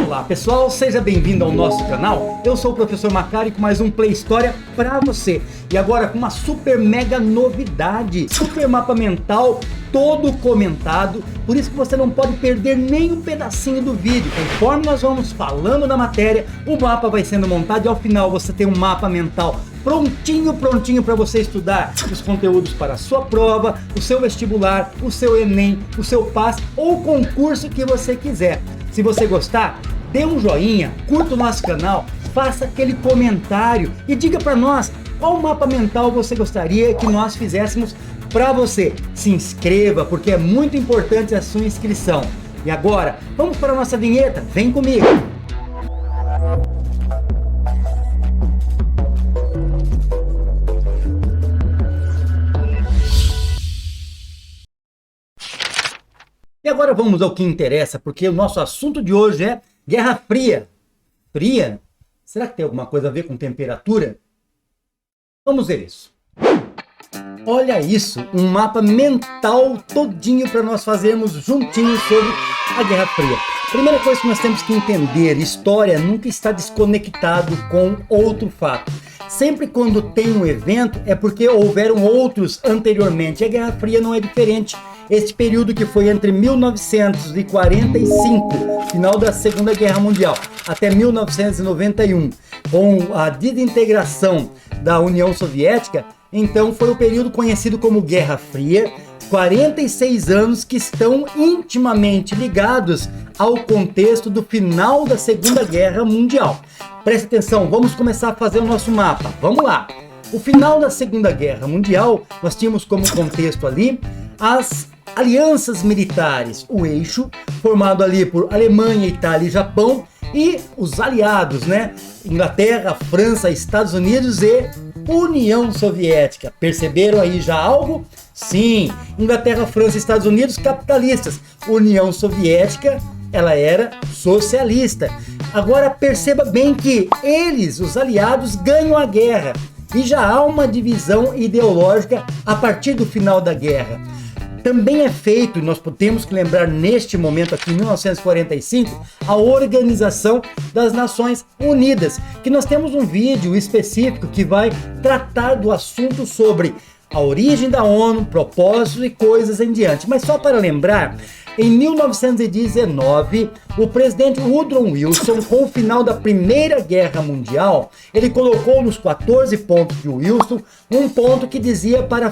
Olá pessoal, seja bem-vindo ao nosso canal. Eu sou o professor Macari com mais um Play História para você. E agora com uma super mega novidade, super mapa mental todo comentado, por isso que você não pode perder nem um pedacinho do vídeo. Conforme nós vamos falando da matéria, o mapa vai sendo montado e ao final você tem um mapa mental prontinho para você estudar os conteúdos para a sua prova, o seu vestibular, o seu Enem, o seu PAS ou o concurso que você quiser. Se você gostar, dê um joinha, curta o nosso canal, faça aquele comentário e diga para nós qual mapa mental você gostaria que nós fizéssemos para você. Se inscreva, porque é muito importante a sua inscrição. E agora, vamos para a nossa vinheta, vem comigo! E agora vamos ao que interessa, porque o nosso assunto de hoje é Guerra Fria. Fria? Será que tem alguma coisa a ver com temperatura? Vamos ver isso. Olha isso, um mapa mental todinho para nós fazermos juntinhos sobre a Guerra Fria. Primeira coisa que nós temos que entender, história nunca está desconectado com outro fato. Sempre quando tem um evento é porque houveram outros anteriormente. A Guerra Fria não é diferente. Este período que foi entre 1945, final da Segunda Guerra Mundial, até 1991, com a desintegração da União Soviética, então foi o período conhecido como Guerra Fria, 46 anos que estão intimamente ligados ao contexto do final da Segunda Guerra Mundial. Preste atenção, vamos começar a fazer o nosso mapa, vamos lá! O final da Segunda Guerra Mundial, nós tínhamos como contexto ali as alianças militares, o eixo formado ali por Alemanha, Itália e Japão, e os aliados, né? Inglaterra, França, Estados Unidos e União Soviética. Perceberam aí já algo? Sim, Inglaterra, França e Estados Unidos capitalistas. União Soviética, ela era socialista. Agora perceba bem que eles, os aliados, ganham a guerra. E já há uma divisão ideológica a partir do final da guerra. Também é feito, nós temos que lembrar neste momento aqui, em 1945, a Organização das Nações Unidas, que nós temos um vídeo específico que vai tratar do assunto sobre a origem da ONU, propósitos e coisas em diante. Mas só para lembrar, em 1919, o presidente Woodrow Wilson, com o final da Primeira Guerra Mundial, ele colocou nos 14 pontos de Wilson, um ponto que dizia para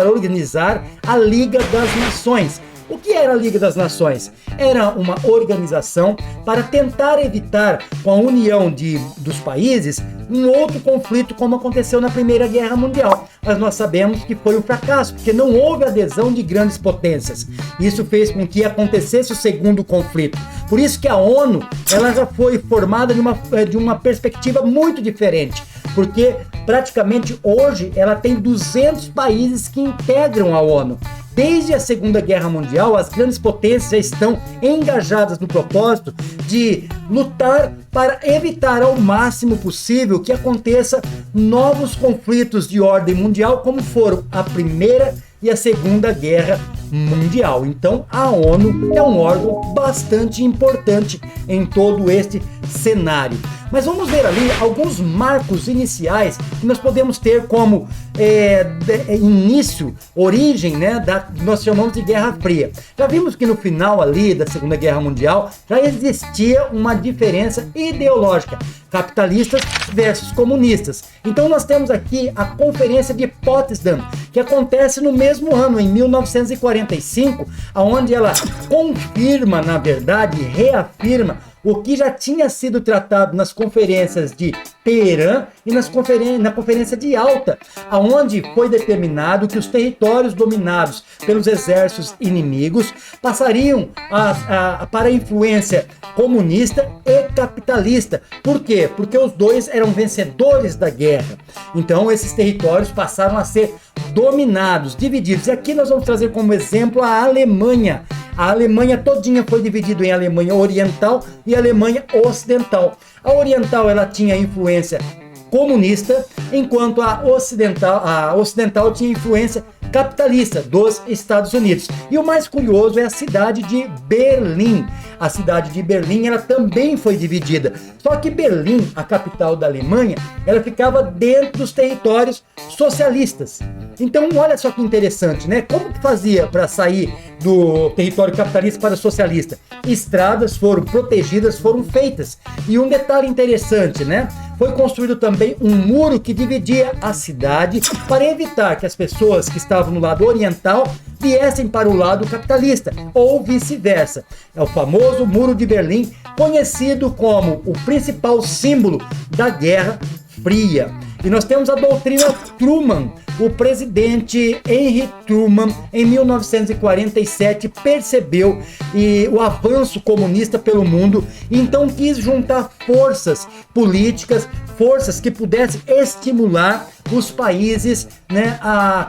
organizar a Liga das Nações. O que era a Liga das Nações? Era uma organização para tentar evitar, com a união dos países, um outro conflito como aconteceu na Primeira Guerra Mundial. Mas nós sabemos que foi um fracasso, porque não houve adesão de grandes potências. Isso fez com que acontecesse o segundo conflito. Por isso que a ONU ela já foi formada de uma perspectiva muito diferente, porque praticamente hoje ela tem 200 países que integram a ONU. Desde a Segunda Guerra Mundial, as grandes potências já estão engajadas no propósito de lutar para evitar ao máximo possível que aconteça novos conflitos de ordem mundial, como foram a Primeira e a Segunda Guerra Mundial. Então a ONU é um órgão bastante importante em todo este cenário. Mas vamos ver ali alguns marcos iniciais que nós podemos ter como início, origem, né, nós chamamos de Guerra Fria. Já vimos que no final ali da Segunda Guerra Mundial já existia uma diferença ideológica, capitalistas versus comunistas. Então nós temos aqui a Conferência de Potsdam, que acontece no mesmo ano, em 1945, onde ela confirma, na verdade, reafirma o que já tinha sido tratado nas conferências de Teherã e na Conferência de Yalta, onde foi determinado que os territórios dominados pelos exércitos inimigos passariam para a influência comunista e capitalista. Por quê? Porque os dois eram vencedores da guerra. Então esses territórios passaram a ser dominados, divididos. E aqui nós vamos trazer como exemplo a Alemanha. A Alemanha todinha foi dividida em Alemanha Oriental e Alemanha Ocidental. A Oriental ela tinha influência comunista, enquanto a ocidental tinha influência capitalista dos Estados Unidos. E o mais curioso é a cidade de Berlim. A cidade de Berlim, ela também foi dividida. Só que Berlim, a capital da Alemanha, ela ficava dentro dos territórios socialistas. Então, olha só que interessante, né? Como que fazia para sair do território capitalista para o socialista? Estradas foram protegidas, foram feitas. E um detalhe interessante, né? Foi construído também um muro que dividia a cidade para evitar que as pessoas que estavam no lado oriental viessem para o lado capitalista, ou vice-versa. É o famoso Muro de Berlim, conhecido como o principal símbolo da Guerra Fria. E nós temos a doutrina Truman. O presidente Henry Truman, em 1947, percebeu o avanço comunista pelo mundo e então quis juntar forças políticas, forças que pudessem estimular os países, né,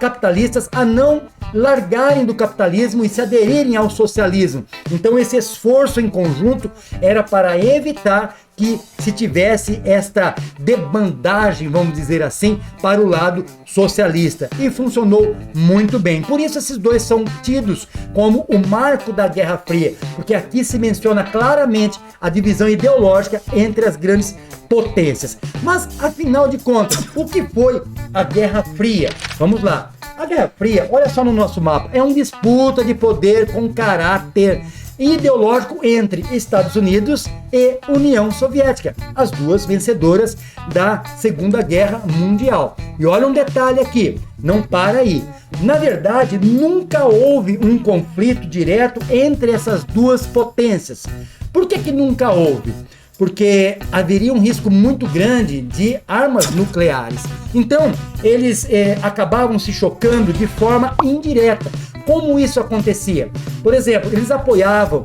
capitalistas a não largarem do capitalismo e se aderirem ao socialismo. Então esse esforço em conjunto era para evitar que se tivesse esta debandagem, vamos dizer assim, para o lado socialista. E funcionou muito bem. Por isso esses dois são tidos como o marco da Guerra Fria, porque aqui se menciona claramente a divisão ideológica entre as grandes potências. Mas, afinal de contas, o que foi a Guerra Fria? Vamos lá. A Guerra Fria, olha só no nosso mapa, é uma disputa de poder com caráter ideológico entre Estados Unidos e União Soviética, as duas vencedoras da Segunda Guerra Mundial. E olha um detalhe aqui, não para aí. Na verdade, nunca houve um conflito direto entre essas duas potências. Por que nunca houve? Porque haveria um risco muito grande de armas nucleares. Então, eles acabavam se chocando de forma indireta. Como isso acontecia? Por exemplo, eles apoiavam,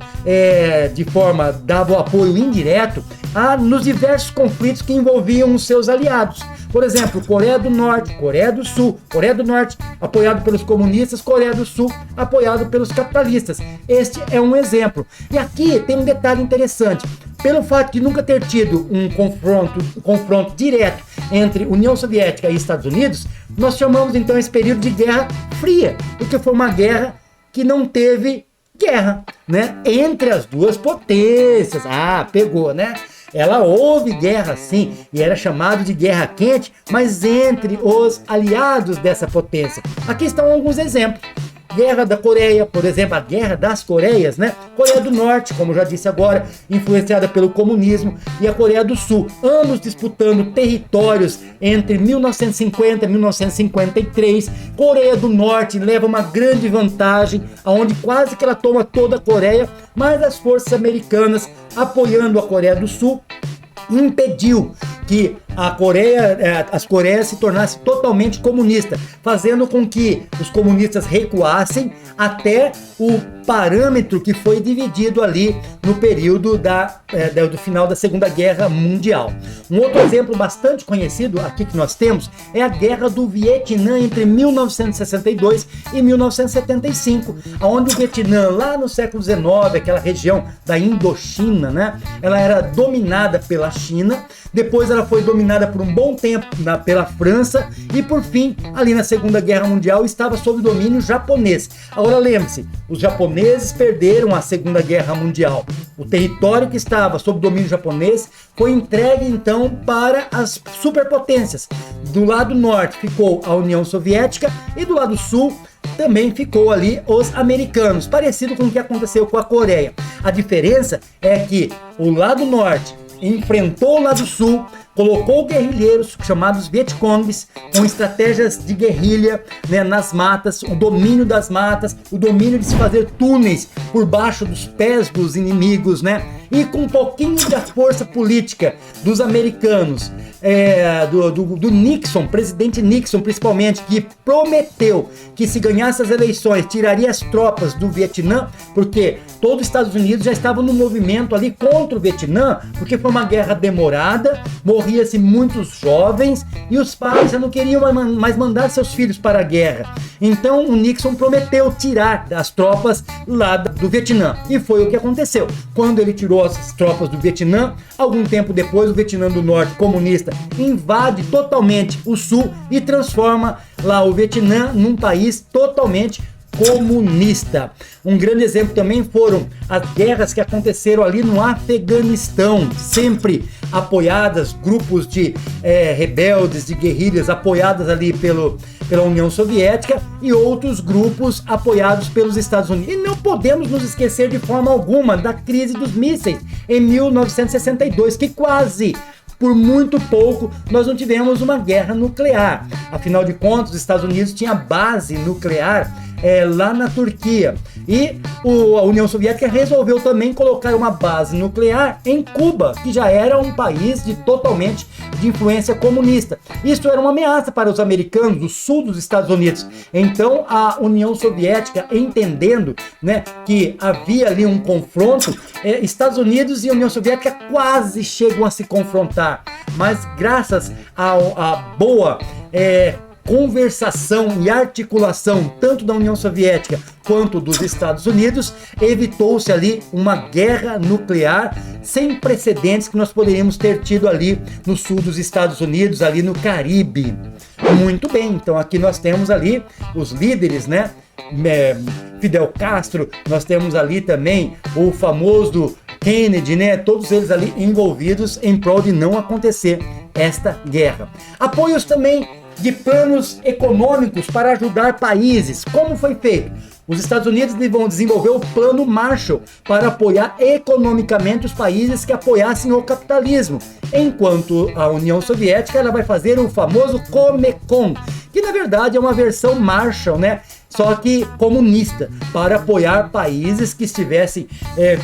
davam apoio indireto nos diversos conflitos que envolviam os seus aliados. Por exemplo, Coreia do Norte, Coreia do Sul, Coreia do Norte apoiado pelos comunistas, Coreia do Sul apoiado pelos capitalistas. Este é um exemplo. E aqui tem um detalhe interessante. Pelo fato de nunca ter tido um confronto direto entre União Soviética e Estados Unidos, nós chamamos então esse período de Guerra Fria, porque foi uma guerra que não teve guerra, né, entre as duas potências. Pegou, né? Ela houve guerra sim, e era chamado de Guerra Quente, mas entre os aliados dessa potência. Aqui estão alguns exemplos. Guerra da Coreia, por exemplo, a Guerra das Coreias, né? Coreia do Norte, como já disse agora, influenciada pelo comunismo, e a Coreia do Sul, ambos disputando territórios entre 1950 e 1953. Coreia do Norte leva uma grande vantagem, onde quase que ela toma toda a Coreia, mas as forças americanas, apoiando a Coreia do Sul, impediu que as Coreias se tornassem totalmente comunistas, fazendo com que os comunistas recuassem até o parâmetro que foi dividido ali no período do final da Segunda Guerra Mundial. Um outro exemplo bastante conhecido aqui que nós temos é a Guerra do Vietnã entre 1962 e 1975, onde o Vietnã, lá no século XIX, aquela região da Indochina, né, ela era dominada pela China, depois ela foi dominada por um bom tempo pela França e por fim, ali na Segunda Guerra Mundial, estava sob domínio japonês. Agora lembre-se, os japoneses perderam a Segunda Guerra Mundial. O território que estava sob domínio japonês foi entregue então para as superpotências. Do lado norte ficou a União Soviética e do lado sul também ficou ali os americanos, parecido com o que aconteceu com a Coreia. A diferença é que o lado norte enfrentou o lado sul, colocou guerrilheiros chamados Vietcongs com estratégias de guerrilha, né, nas matas, o domínio das matas, o domínio de se fazer túneis por baixo dos pés dos inimigos, né? E com um pouquinho da força política dos americanos, do Nixon, presidente Nixon principalmente, que prometeu que se ganhasse as eleições tiraria as tropas do Vietnã, porque todos os Estados Unidos já estavam no movimento ali contra o Vietnã, porque foi uma guerra demorada, morria-se muitos jovens e os pais já não queriam mais mandar seus filhos para a guerra. Então o Nixon prometeu tirar as tropas lá do Vietnã. E foi o que aconteceu. Quando ele tirou as tropas do Vietnã, algum tempo depois o Vietnã do Norte comunista invade totalmente o Sul e transforma lá o Vietnã num país totalmente comunista. Um grande exemplo também foram as guerras que aconteceram ali no Afeganistão, sempre apoiadas, grupos de rebeldes, de guerrilhas apoiadas ali pela União Soviética e outros grupos apoiados pelos Estados Unidos. E não podemos nos esquecer de forma alguma da crise dos mísseis em 1962, que quase por muito pouco nós não tivemos uma guerra nuclear. Afinal de contas, os Estados Unidos tinha base nuclear lá na Turquia. E a União Soviética resolveu também colocar uma base nuclear em Cuba, que já era um país totalmente de influência comunista. Isso era uma ameaça para os americanos do sul dos Estados Unidos. Então a União Soviética, entendendo, né, que havia ali um confronto, Estados Unidos e União Soviética quase chegam a se confrontar. Mas graças à boa conversação e articulação tanto da União Soviética quanto dos Estados Unidos, evitou-se ali uma guerra nuclear sem precedentes que nós poderíamos ter tido ali no sul dos Estados Unidos, ali no Caribe. Muito bem, então aqui nós temos ali os líderes, né? Fidel Castro, nós temos ali também o famoso Kennedy, né? Todos eles ali envolvidos em prol de não acontecer esta guerra. Apoios também de planos econômicos para ajudar países. Como foi feito? Os Estados Unidos vão desenvolver o Plano Marshall para apoiar economicamente os países que apoiassem o capitalismo, enquanto a União Soviética ela vai fazer o famoso Comecon, que na verdade é uma versão Marshall, né? Só que comunista, para apoiar países que estivessem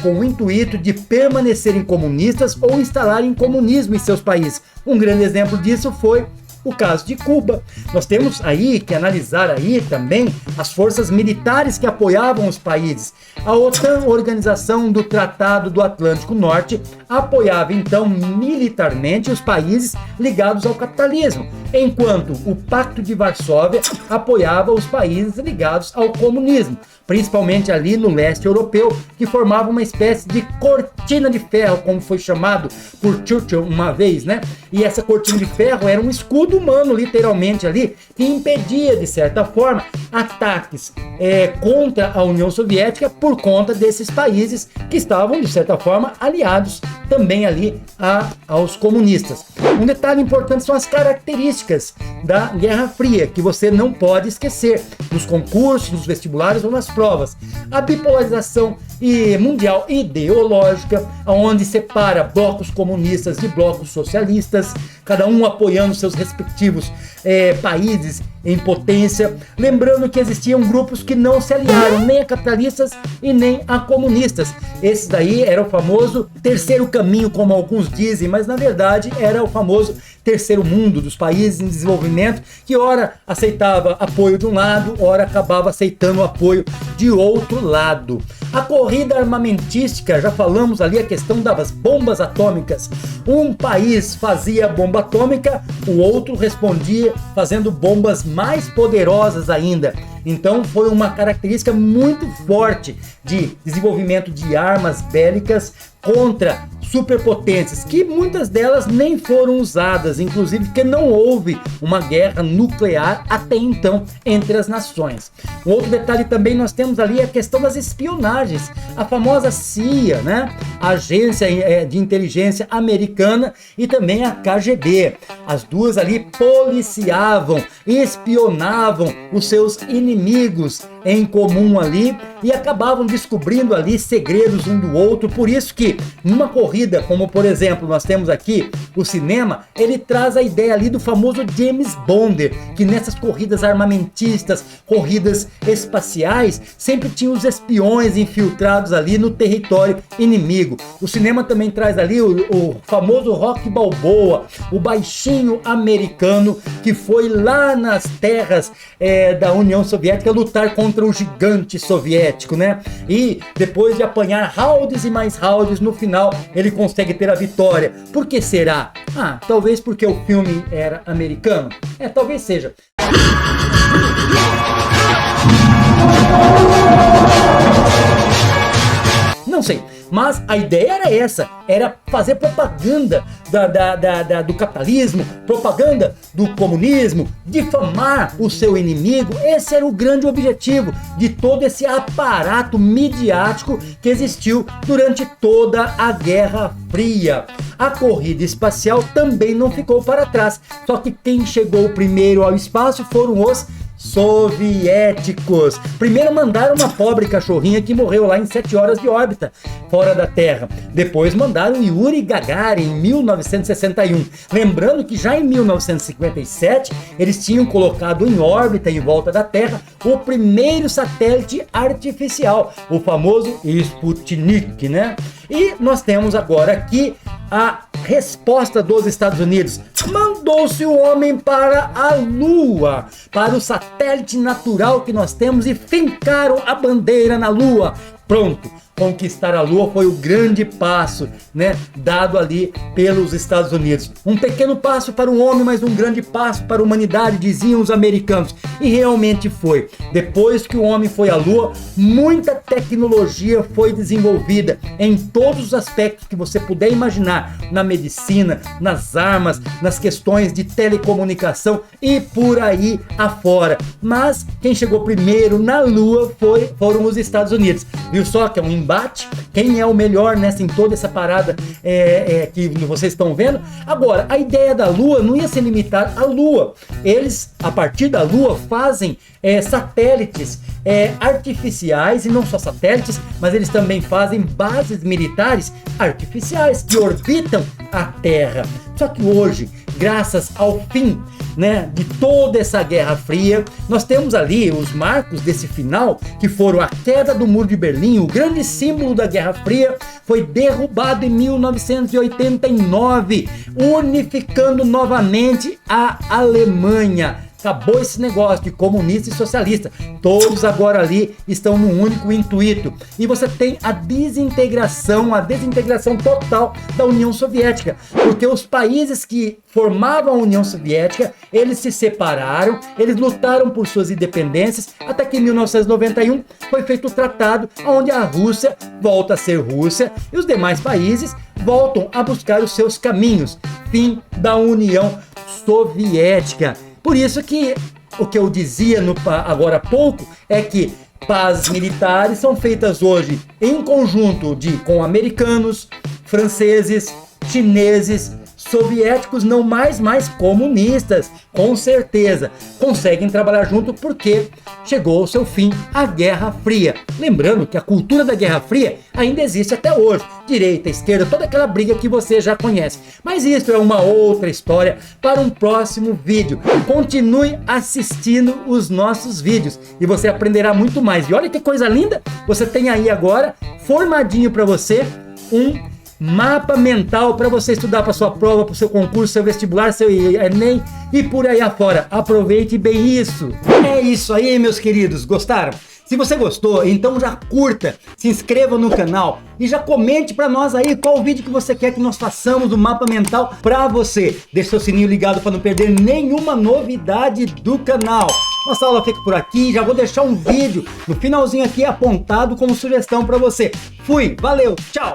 com o intuito de permanecerem comunistas ou instalarem comunismo em seus países. Um grande exemplo disso foi o caso de Cuba. Nós temos aí que analisar aí também as forças militares que apoiavam os países. A OTAN, Organização do Tratado do Atlântico Norte, apoiava então militarmente os países ligados ao capitalismo, enquanto o Pacto de Varsóvia apoiava os países ligados ao comunismo, principalmente ali no leste europeu, que formava uma espécie de cortina de ferro, como foi chamado por Churchill uma vez, né? E essa cortina de ferro era um escudo humano, literalmente ali, que impedia, de certa forma, ataques contra a União Soviética por conta desses países que estavam, de certa forma, aliados também ali aos comunistas. Um detalhe importante são as características da Guerra Fria, que você não pode esquecer nos concursos, nos vestibulares ou nas provas. A bipolarização mundial ideológica, onde separa blocos comunistas de blocos socialistas, cada um apoiando seus respectivos países em potência. Lembrando que existiam grupos que não se aliaram nem a capitalistas e nem a comunistas. Esse daí era o famoso terceiro caminho, como alguns dizem, mas na verdade era o famoso terceiro mundo, dos países em desenvolvimento, que ora aceitava apoio de um lado, ora acabava aceitando o apoio de outro lado. A corrida armamentística, já falamos ali a questão das bombas atômicas. Um país fazia bomba atômica, o outro respondia fazendo bombas mais poderosas ainda. Então foi uma característica muito forte de desenvolvimento de armas bélicas contra superpotências, que muitas delas nem foram usadas, inclusive porque não houve uma guerra nuclear até então entre as nações. Um outro detalhe também nós temos ali a questão das espionagens, a famosa CIA, né? A Agência de Inteligência Americana, e também a KGB. As duas ali policiavam, espionavam os seus inimigos em comum ali e acabavam descobrindo ali segredos um do outro. Por isso que numa corrida, como por exemplo nós temos aqui o cinema, ele traz a ideia ali do famoso James Bond, que nessas corridas armamentistas, corridas espaciais, sempre tinha os espiões infiltrados ali no território inimigo. O cinema também traz ali o famoso Rocky Balboa, o baixinho americano que foi lá nas terras da União Soviética lutar contra o gigante soviético. soviético, né? E depois de apanhar rounds e mais rounds, no final ele consegue ter a vitória. Por que será? Ah, talvez porque o filme era americano? Talvez seja. Não sei, mas a ideia era essa, era fazer propaganda do capitalismo, propaganda do comunismo, difamar o seu inimigo. Esse era o grande objetivo de todo esse aparato midiático que existiu durante toda a Guerra Fria. A corrida espacial também não ficou para trás, só que quem chegou primeiro ao espaço foram os soviéticos. Primeiro mandaram uma pobre cachorrinha que morreu lá em 7 horas de órbita fora da Terra. Depois mandaram Yuri Gagarin em 1961. Lembrando que já em 1957 eles tinham colocado em órbita em volta da Terra o primeiro satélite artificial, o famoso Sputnik, né? E nós temos agora aqui a resposta dos Estados Unidos. Mandou-se o homem para a Lua, para o satélite natural que nós temos, e fincaram a bandeira na Lua. Pronto, conquistar a Lua foi o grande passo, né, dado ali pelos Estados Unidos. Um pequeno passo para o homem, mas um grande passo para a humanidade, diziam os americanos. E realmente foi. Depois que o homem foi à Lua, muita tecnologia foi desenvolvida em todos os aspectos que você puder imaginar, na medicina, nas armas, nas questões de telecomunicação e por aí afora. Mas quem chegou primeiro na Lua foram os Estados Unidos. Viu só que é um embate? Quem é o melhor nessa, em toda essa parada que vocês estão vendo? Agora, a ideia da Lua não ia se limitar à Lua. Eles, a partir da Lua, fazem satélites artificiais, e não só satélites, mas eles também fazem bases militares artificiais que orbitam a Terra. Só que hoje, graças ao fim, né, de toda essa Guerra Fria, nós temos ali os marcos desse final, que foram a queda do Muro de Berlim. O grande símbolo da Guerra Fria foi derrubado em 1989, unificando novamente a Alemanha. Acabou esse negócio de comunista e socialista. Todos agora ali estão num único intuito. E você tem a desintegração total da União Soviética. Porque os países que formavam a União Soviética, eles se separaram, eles lutaram por suas independências, até que em 1991 foi feito o tratado onde a Rússia volta a ser Rússia e os demais países voltam a buscar os seus caminhos. Fim da União Soviética. Por isso que o que eu dizia agora há pouco é que pazes militares são feitas hoje em conjunto com americanos, franceses, chineses, soviéticos, não mais comunistas, com certeza. Conseguem trabalhar junto porque chegou ao seu fim a Guerra Fria. Lembrando que a cultura da Guerra Fria ainda existe até hoje. Direita, esquerda, toda aquela briga que você já conhece. Mas isso é uma outra história para um próximo vídeo. Continue assistindo os nossos vídeos e você aprenderá muito mais. E olha que coisa linda, você tem aí agora, formadinho para você, um mapa mental para você estudar para sua prova, para o seu concurso, seu vestibular, seu Enem e por aí afora. Aproveite bem isso. É isso aí, meus queridos. Gostaram? Se você gostou, então já curta, se inscreva no canal e já comente para nós aí qual vídeo que você quer que nós façamos do mapa mental para você. Deixe seu sininho ligado para não perder nenhuma novidade do canal. Nossa aula fica por aqui, já vou deixar um vídeo no finalzinho aqui apontado como sugestão para você. Fui, valeu, tchau!